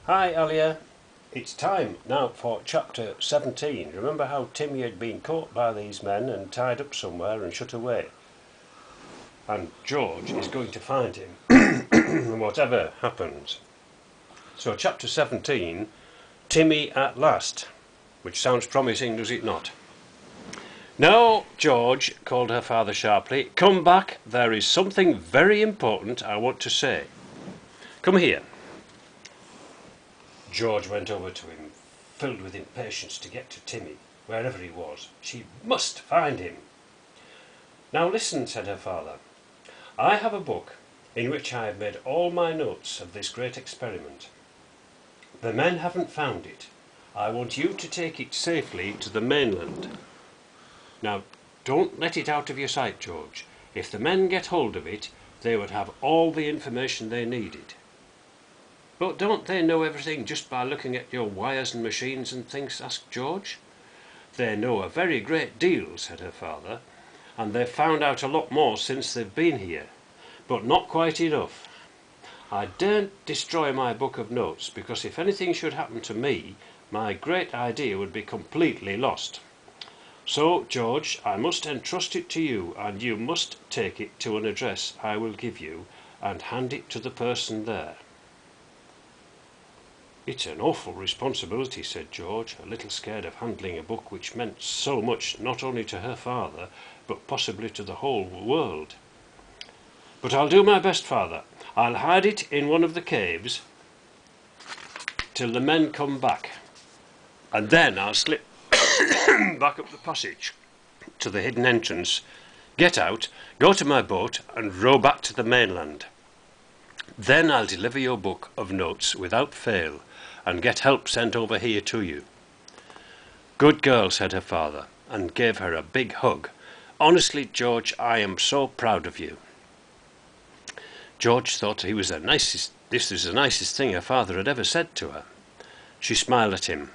Hi Alia, it's time now for chapter 17. Remember how Timmy had been caught by these men and tied up somewhere and shut away? And George is going to find him, whatever happens. So chapter 17, Timmy at last, which sounds promising, does it not? "No, George," called her father sharply. "Come back, there is something very important I want to say. Come here." George went over to him, filled with impatience to get to Timmy, wherever he was. She must find him. "Now listen," said her father. "I have a book in which I have made all my notes of this great experiment. The men haven't found it. I want you to take it safely to the mainland. Now, don't let it out of your sight, George. If the men get hold of it, they would have all the information they needed." "But don't they know everything just by looking at your wires and machines and things?" asked George. "They know a very great deal," said her father, "and they've found out a lot more since they've been here, but not quite enough. I daren't destroy my book of notes, because if anything should happen to me, my great idea would be completely lost. So, George, I must entrust it to you, and you must take it to an address I will give you and hand it to the person there." "It's an awful responsibility," said George, a little scared of handling a book which meant so much not only to her father, but possibly to the whole world. "But I'll do my best, father. I'll hide it in one of the caves till the men come back, and then I'll slip back up the passage to the hidden entrance, get out, go to my boat, and row back to the mainland. Then I'll deliver your book of notes without fail, and get help sent over here to you." "Good girl," said her father, and gave her a big hug. "Honestly, George, I am so proud of you." George thought this was the nicest thing her father had ever said to her. She smiled at him.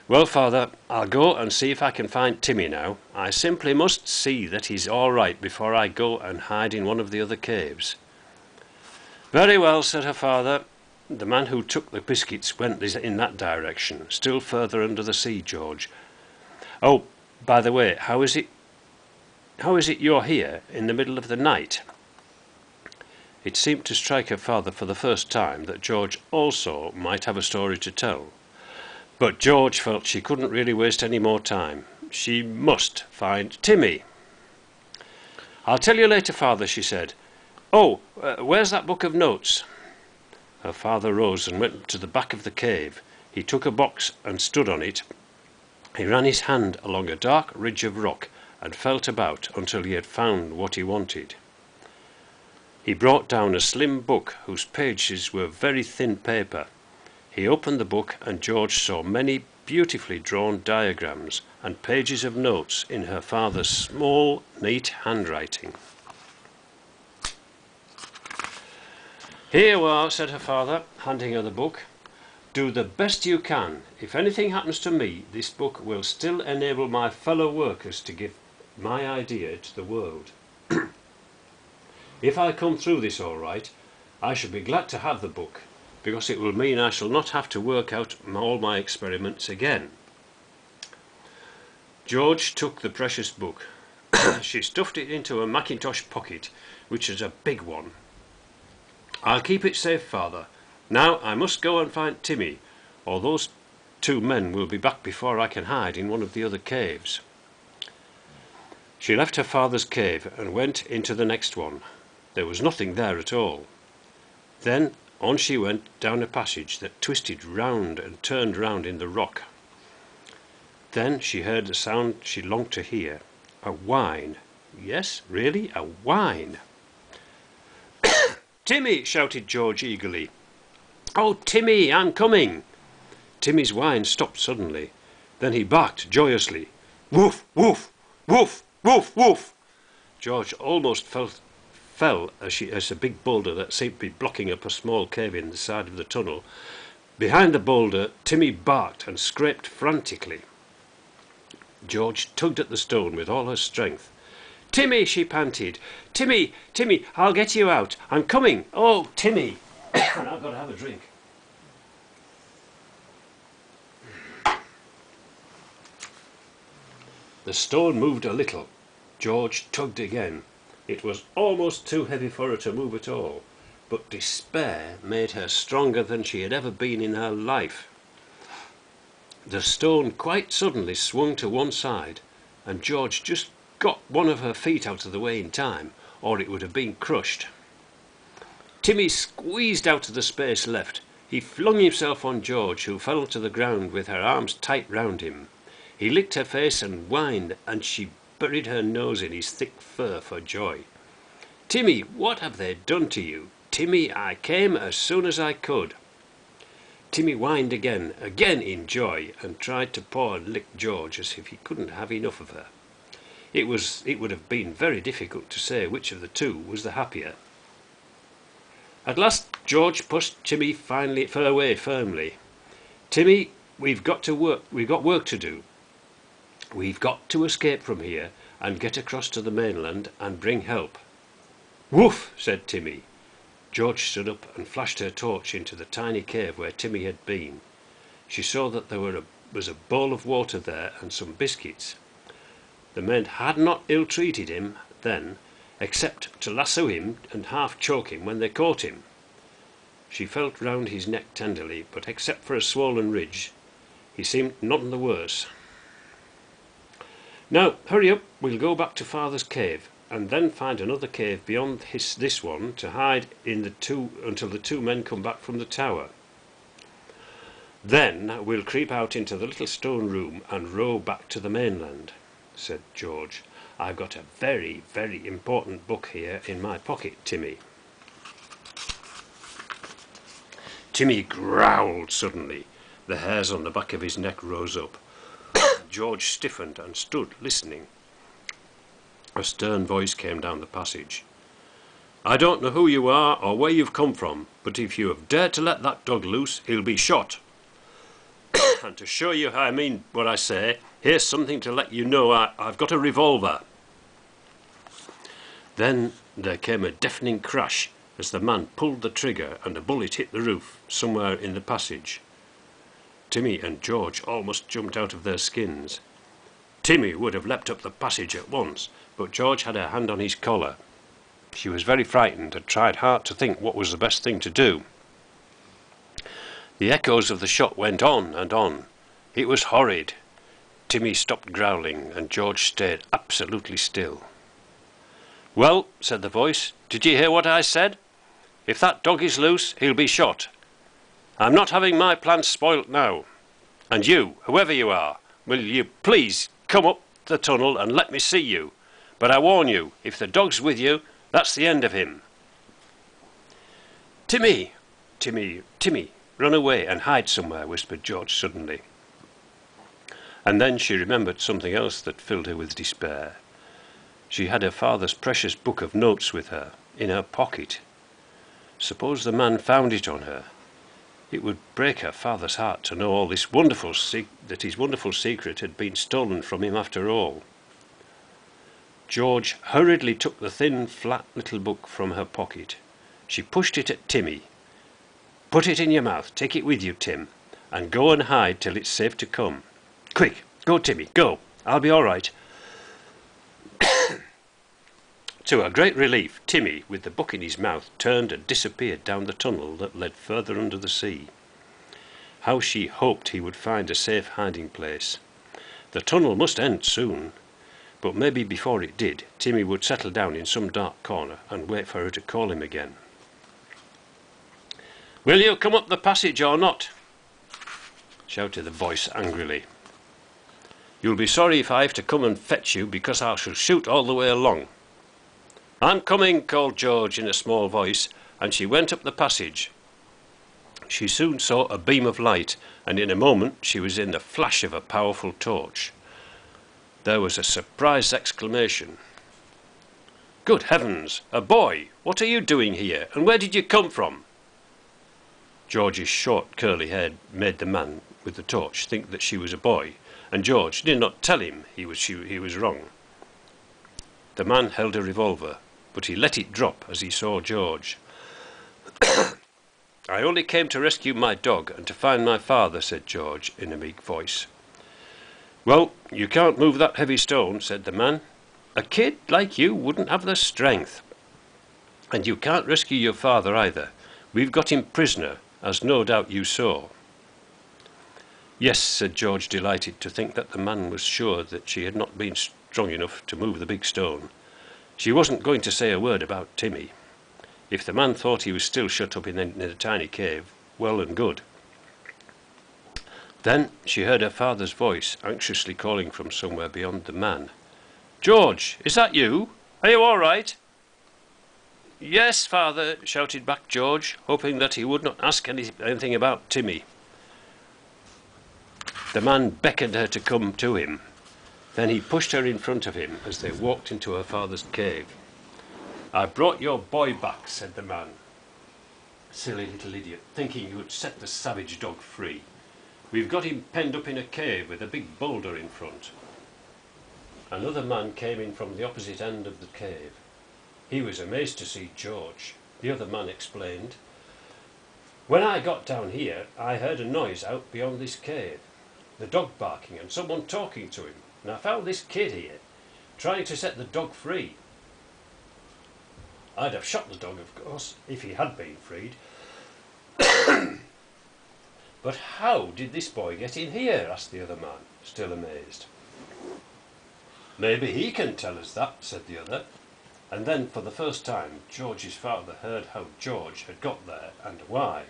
"Well, father, I'll go and see if I can find Timmy now. I simply must see that he's all right before I go and hide in one of the other caves." "Very well," said her father. The man who took the biscuits went in that direction, still further under the sea, George. "Oh, by the way, how is it you're here in the middle of the night?" It seemed to strike her father for the first time that George also might have a story to tell. But George felt she couldn't really waste any more time. She must find Timmy. "I'll tell you later, father," she said. "Oh, where's that book of notes?" Her father rose and went to the back of the cave. He took a box and stood on it. He ran his hand along a dark ridge of rock and felt about until he had found what he wanted. He brought down a slim book whose pages were very thin paper. He opened the book, and George saw many beautifully drawn diagrams and pages of notes in her father's small, neat handwriting. "Here you are," said her father, handing her the book. "Do the best you can. If anything happens to me, this book will still enable my fellow workers to give my idea to the world. If I come through this all right, I shall be glad to have the book, because it will mean I shall not have to work out all my experiments again." George took the precious book. She stuffed it into a mackintosh pocket, which was a big one. "I'll keep it safe, father. Now I must go and find Timmy, or those two men will be back before I can hide in one of the other caves." She left her father's cave and went into the next one. There was nothing there at all. Then on she went down a passage that twisted round and turned round in the rock. Then she heard a sound she longed to hear. A whine. Yes, really, a whine. "Timmy!" shouted George eagerly. "Oh, Timmy, I'm coming!" Timmy's whine stopped suddenly. Then he barked joyously. "Woof, woof, woof, woof, woof!" George almost fell as a big boulder that seemed to be blocking up a small cave in the side of the tunnel. Behind the boulder, Timmy barked and scraped frantically. George tugged at the stone with all her strength. "Timmy!" she panted. "Timmy, Timmy, I'll get you out. I'm coming. Oh, Timmy!" And I've got to have a drink. The stone moved a little. George tugged again. It was almost too heavy for her to move at all, but despair made her stronger than she had ever been in her life. The stone quite suddenly swung to one side, and George just got one of her feet out of the way in time, or it would have been crushed. Timmy squeezed out of the space left. He flung himself on George, who fell to the ground with her arms tight round him. He licked her face and whined, and she buried her nose in his thick fur for joy. "Timmy, what have they done to you? Timmy, I came as soon as I could." Timmy whined again in joy, and tried to paw and lick George as if he couldn't have enough of her. It would have been very difficult to say which of the two was the happier. At last George pushed Timmy away firmly. "Timmy, we've got work to do. We've got to escape from here and get across to the mainland and bring help." "Woof," said Timmy. George stood up and flashed her torch into the tiny cave where Timmy had been. She saw that there was a bowl of water there and some biscuits. The men had not ill-treated him then, except to lasso him and half choke him when they caught him. She felt round his neck tenderly, but except for a swollen ridge, he seemed none the worse. "Now, hurry up, we'll go back to Father's cave, and then find another cave beyond this one to hide in until the two men come back from the tower. Then we'll creep out into the little stone room and row back to the mainland," said George. "I've got a very, very important book here in my pocket, Timmy." Timmy growled suddenly. The hairs on the back of his neck rose up. George stiffened and stood listening. A stern voice came down the passage. "I don't know who you are or where you've come from, but if you have dared to let that dog loose, he'll be shot. And to show you how I mean what I say, here's something to let you know I've got a revolver." Then there came a deafening crash as the man pulled the trigger and a bullet hit the roof somewhere in the passage. Timmy and George almost jumped out of their skins. Timmy would have leapt up the passage at once, but George had her hand on his collar. She was very frightened and tried hard to think what was the best thing to do. The echoes of the shot went on and on. It was horrid. Timmy stopped growling and George stayed absolutely still. "Well," said the voice, "did you hear what I said? If that dog is loose, he'll be shot. I'm not having my plans spoilt now. And you, whoever you are, will you please come up the tunnel and let me see you? But I warn you, if the dog's with you, that's the end of him." "Timmy, Timmy, Timmy, run away and hide somewhere," whispered George suddenly. And then she remembered something else that filled her with despair. She had her father's precious book of notes with her, in her pocket. Suppose the man found it on her. It would break her father's heart to know that his wonderful secret had been stolen from him after all. George hurriedly took the thin, flat little book from her pocket. She pushed it at Timmy. "Put it in your mouth, take it with you, Tim, and go and hide till it's safe to come. Quick, go, Timmy, go. I'll be all right." To her great relief, Timmy, with the book in his mouth, turned and disappeared down the tunnel that led further under the sea. How she hoped he would find a safe hiding place. The tunnel must end soon, but maybe before it did, Timmy would settle down in some dark corner and wait for her to call him again. "Will you come up the passage or not?" shouted the voice angrily. "You'll be sorry if I have to come and fetch you, because I shall shoot all the way along." "I'm coming," called George in a small voice, and she went up the passage. She soon saw a beam of light, and in a moment she was in the flash of a powerful torch. There was a surprised exclamation. "Good heavens, a boy! What are you doing here, and where did you come from?" George's short curly hair made the man with the torch think that she was a boy, and George did not tell him he was wrong. The man held a revolver, but he let it drop as he saw George. "I only came to rescue my dog and to find my father," said George in a meek voice. "Well, you can't move that heavy stone," said the man. "A kid like you wouldn't have the strength. And you can't rescue your father either. We've got him prisoner, as no doubt you saw." "Yes," said George, delighted to think that the man was sure that she had not been strong enough to move the big stone. She wasn't going to say a word about Timmy. If the man thought he was still shut up in a tiny cave, well and good. Then she heard her father's voice anxiously calling from somewhere beyond the man. "George, is that you? Are you all right?" "Yes, father," shouted back George, hoping that he would not ask anything about Timmy. The man beckoned her to come to him. Then he pushed her in front of him as they walked into her father's cave. "I brought your boy back," said the man. "Silly little idiot, thinking you would set the savage dog free. We've got him penned up in a cave with a big boulder in front." Another man came in from the opposite end of the cave. He was amazed to see George. The other man explained, "When I got down here, I heard a noise out beyond this cave. The dog barking and someone talking to him, and I found this kid here, trying to set the dog free. I'd have shot the dog, of course, if he had been freed. But how did this boy get in here?" asked the other man, still amazed. "Maybe he can tell us that," said the other. And then, for the first time, George's father heard how George had got there and why.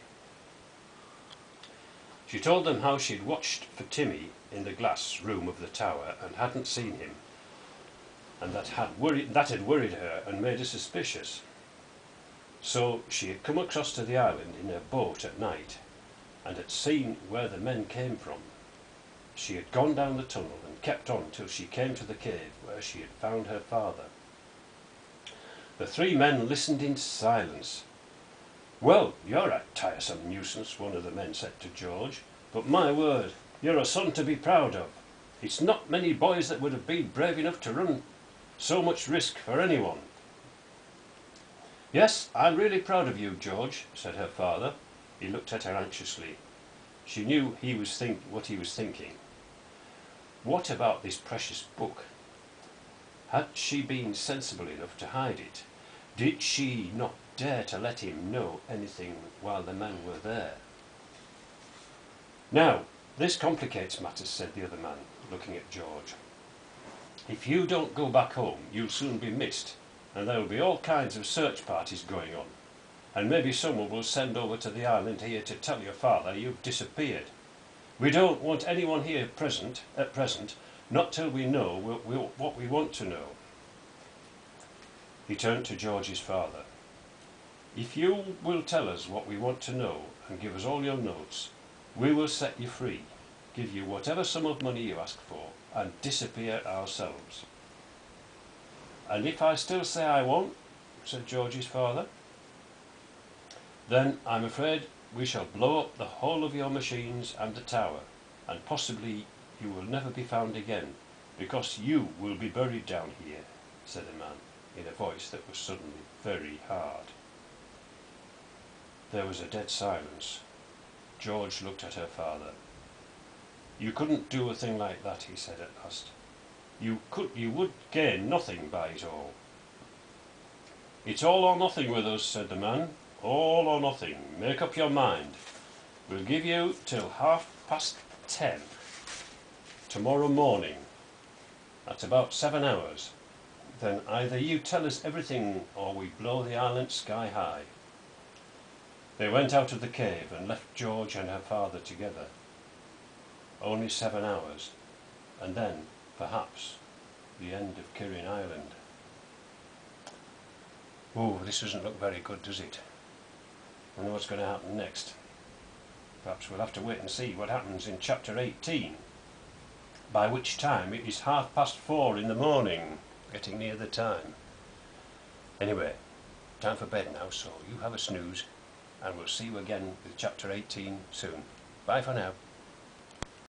She told them how she'd watched for Timmy in the glass room of the tower and hadn't seen him, and that had worried her and made her suspicious. So she had come across to the island in her boat at night and had seen where the men came from. She had gone down the tunnel and kept on till she came to the cave where she had found her father. The three men listened in silence. "Well, you're a tiresome nuisance," one of the men said to George, "but my word, you're a son to be proud of. It's not many boys that would have been brave enough to run so much risk for anyone." "Yes, I'm really proud of you, George," said her father. He looked at her anxiously. She knew what he was thinking. What about this precious book? Had she been sensible enough to hide it? Did she not dare to let him know anything while the men were there? "Now, this complicates matters," said the other man, looking at George. "If you don't go back home, you'll soon be missed, and there will be all kinds of search parties going on, and maybe someone will send over to the island here to tell your father you've disappeared. We don't want anyone here at present, not till we know what we want to know." He turned to George's father. "If you will tell us what we want to know and give us all your notes, we will set you free, give you whatever sum of money you ask for, and disappear ourselves." "And if I still say I won't," said George's father, "then I'm afraid we shall blow up the whole of your machines and the tower, and possibly you will never be found again, because you will be buried down here," said the man, in a voice that was suddenly very hard. There was a dead silence. George looked at her father. "You couldn't do a thing like that," he said at last. You would gain nothing by it all." "It's all or nothing with us," said the man. "All or nothing. Make up your mind. We'll give you till 10:30 tomorrow morning. That's about 7 hours. Then either you tell us everything or we blow the island sky high." They went out of the cave and left George and her father together. Only 7 hours, and then, perhaps, the end of Kirrin Island. Oh, this doesn't look very good, does it? I wonder what's going to happen next. Perhaps we'll have to wait and see what happens in chapter 18, by which time it is 4:30 in the morning, getting near the time. Anyway, time for bed now, so you have a snooze, and we'll see you again with chapter 18 soon. Bye for now.